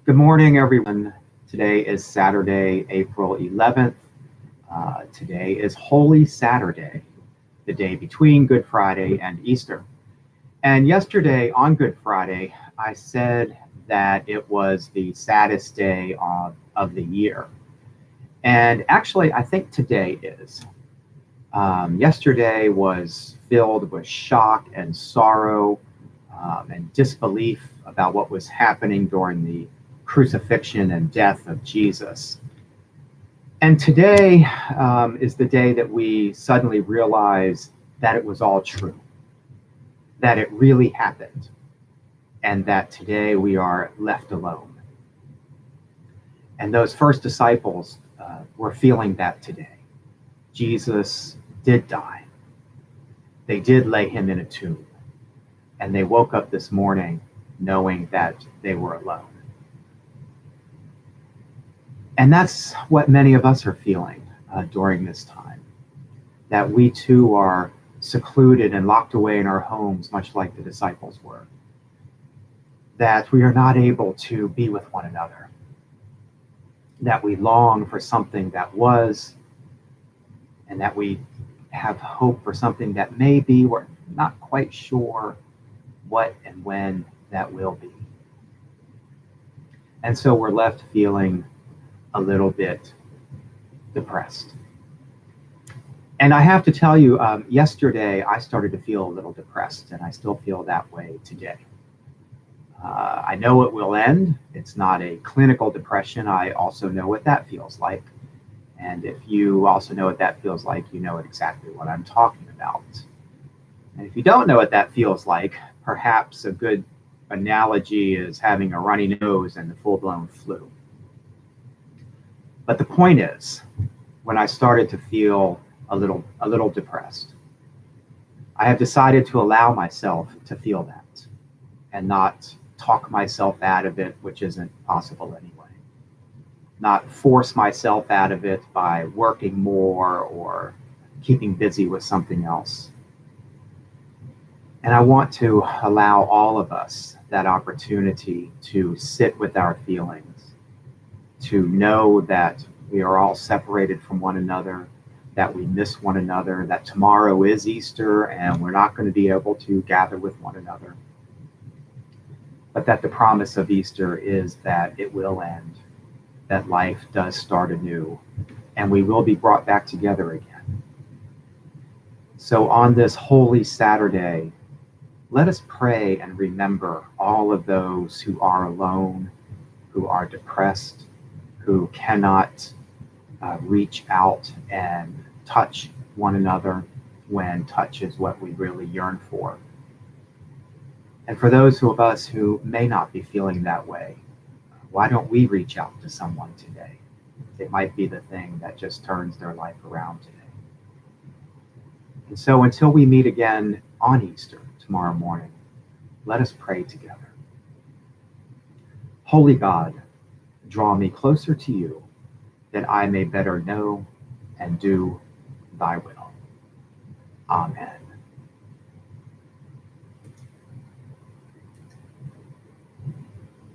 Good morning, everyone. Today is Saturday, April 11th. Today is Holy Saturday, the day between Good Friday and Easter. And yesterday on Good Friday, I said that it was the saddest day of the year. And actually, I think today is. Yesterday was filled with shock and sorrow and disbelief about what was happening during the crucifixion and death of Jesus. And today is the day that we suddenly realize that it was all true, that it really happened, and that today we are left alone. And those first disciples were feeling that today. Jesus did die. They did lay him in a tomb. And they woke up this morning knowing that they were alone. And that's what many of us are feeling during this time, that we too are secluded and locked away in our homes, much like the disciples were, that we are not able to be with one another, that we long for something that was, and that we have hope for something that may be. We're not quite sure what and when that will be. And so we're left feeling a little bit depressed. And I have to tell you, yesterday I started to feel a little depressed, and I still feel that way today. I know it will end. It's not a clinical depression. I also know what that feels like. And if you also know what that feels like, you know exactly what I'm talking about. And if you don't know what that feels like, perhaps a good analogy is having a runny nose and the full-blown flu. But the point is, when I started to feel a little depressed, I have decided to allow myself to feel that and not talk myself out of it, which isn't possible anyway. Not force myself out of it by working more or keeping busy with something else. And I want to allow all of us that opportunity to sit with our feelings, to know that we are all separated from one another, that we miss one another, that tomorrow is Easter and we're not going to be able to gather with one another. But that the promise of Easter is that it will end, that life does start anew, and we will be brought back together again. So on this Holy Saturday, let us pray and remember all of those who are alone, who are depressed, who cannot reach out and touch one another when touch is what we really yearn for. And for those of us who may not be feeling that way, why don't we reach out to someone today? It might be the thing that just turns their life around today. And so until we meet again on Easter tomorrow morning, let us pray together. Holy God, draw me closer to you, that I may better know and do thy will. Amen.